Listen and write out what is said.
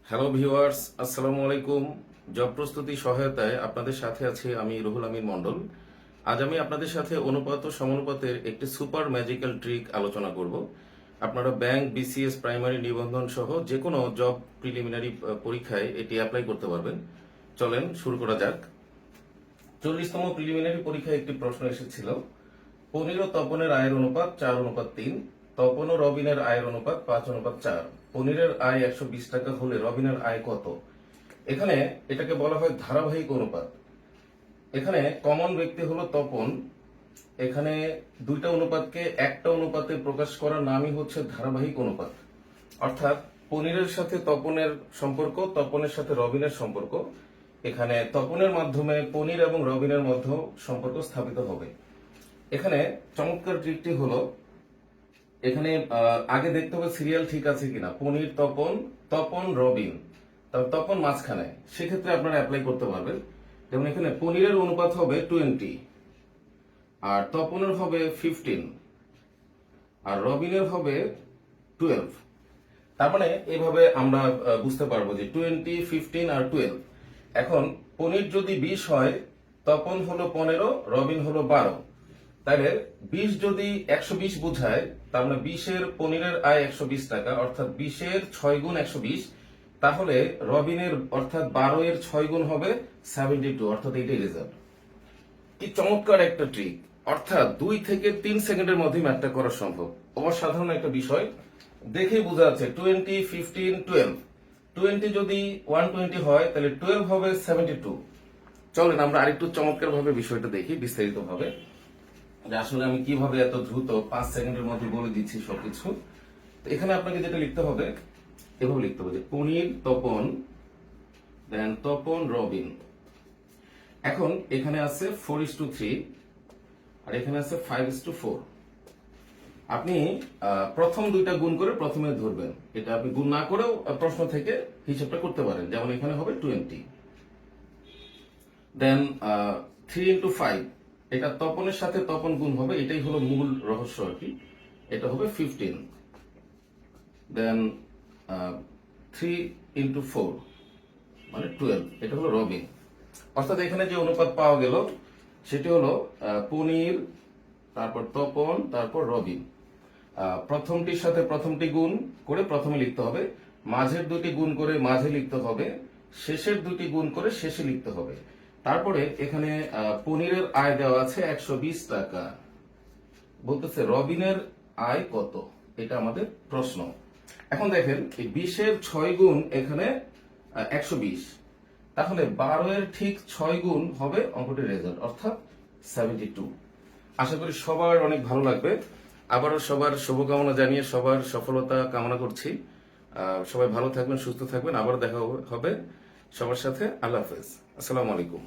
Hello viewers, আসসালামু আলাইকুম। Job প্রস্তুতি সহায়তায় আপনাদের সাথে আছি আমি রুহুল আমিন মন্ডল। আজ আমি আপনাদের সাথে অনুপাত ও সমানুপাতের একটি সুপার ম্যাজিক্যাল ট্রিক আলোচনা করব। আপনারা ব্যাংক, বিসিএস, প্রাইমারি নিবন্ধন সহ যে কোনো জব প্রিলিমিনারি পরীক্ষায় এটি অ্যাপ্লাই করতে পারবেন। চলেন শুরু করা যাক। 40তম প্রিলিমিনারি পরীক্ষায় একটি প্রশ্ন এসেছিল, পনির ও তপনের আয়ের অনুপাত 4:3, তপন ও রবিনের আয়ের অনুপাত 5:4। পনিরের আয় 120 টাকা হলে রবিনের আয় কত? এখানে এটাকে বলা হয় ধারাবাহিক অনুপাত। এখানে কমন ব্যক্তি হলো তপন। এখানে দুইটা অনুপাতকে একটা অনুপাতে প্রকাশ করার নামই হচ্ছে ধারাবাহিক অনুপাত। অর্থাৎ পনিরের সাথে তপনের সম্পর্ক, তপনের সাথে রবিনের সম্পর্ক। এখানে তপনের মাধ্যমে পনির এবং রবিনের মধ্যে সম্পর্ক স্থাপিত হবে। এখানে চমৎকার ট্রিকটি হলো, এখানে আগে দেখতে হবে সিরিয়াল ঠিক আছে কিনা। পনির তপন, তপন রবিন, তারপর তপন মাঝখানে, সেক্ষেত্রে আপনারা অ্যাপ্লাই করতে পারবেন। যেমন এখানে পনিরের অনুপাত হবে 20, আর তপনের হবে 15, আর রবিনের হবে 12। তার মানে এভাবে আমরা বুঝতে পারবো যে 20, 15 আর 12। এখন পনির যদি 20 হয়, তপন হলো 15, রবিন হলো 12। তাহলে 20 যদি 120 বোঝায়, তার মানে 20-এর পনিরের আয় 120 টাকা, অর্থাৎ 20-এর 6 গুণ 120। তাহলে রবিনের অর্থাৎ 12-এর 6 গুণ হবে 72, অর্থাৎ এটাই রেজাল্ট। কি চমৎকার একটা ট্রিক! অর্থাৎ 2 থেকে 3 সেকেন্ডের মধ্যে ম্যাথটা করা সম্ভব। অসাধারণ একটা বিষয়, দেখেই বোঝা যাচ্ছে। 20, 15, 12। 20 যদি 120 হয়, তাহলে 12 হবে 72। চলেন আমরা আরেকটু চমৎকার ভাবে বিষয়টা দেখি বিস্তারিত ভাবে, যে আসলে আমি কিভাবে এত দ্রুত 5 সেকেন্ডের মধ্যে বলে দিচ্ছি সবকিছু। তো এখানে আপনাকে যেটা লিখতে হবে, এভাবে লিখতে হবে যে পনির তপন, দেন তপন রবিন। এখন এখানে আছে 4:3, আর এখানে আছে 5:4। আপনি প্রথম দুইটা গুণ করে প্রথমে ধরবেন। এটা আপনি গুণ না করেও প্রশ্ন থেকে হিসাবটা করতে পারেন। যেমন এখানে হবে 20, দেন 3 × 5, এটা তপনের সাথে তপন গুণ হবে, এটাই হলো মূল রহস্য আর কি। এটা হবে 15, দেন 3 × 4 মানে 12, এটা হলো রবিন। অর্থাৎ এখানে যে অনুপাত পাওয়া গেল সেটি হলো পনির, তারপর তপন, তারপর রবিন। প্রথমটির সাথে প্রথমটি গুণ করে প্রথমে লিখতে হবে, মাঝের দুটি গুণ করে মাঝে লিখতে হবে, শেষের দুটি গুণ করে শেষে লিখতে হবে। তারপরে এখানে পনিরের আয় দেওয়া আছে 120 টাকা, বলতেছে রবিনের আয় কত, এটা আমাদের প্রশ্ন। এখন দেখেন এই 20-এর 6 গুণ এখানে 120, তাহলে 12-এর ঠিক 6 গুণ হবে অঙ্কটির রেজাল্ট, অর্থাৎ 72। আশা করি সবার অনেক ভালো লাগবে। আবারও সবার শুভকামনা জানিয়ে সবার সফলতা কামনা করছি। সবাই ভালো থাকবেন, সুস্থ থাকবেন। আবার দেখা হবে সবার সাথে। আল্লাহ হাফেজ, আসসালামু আলাইকুম।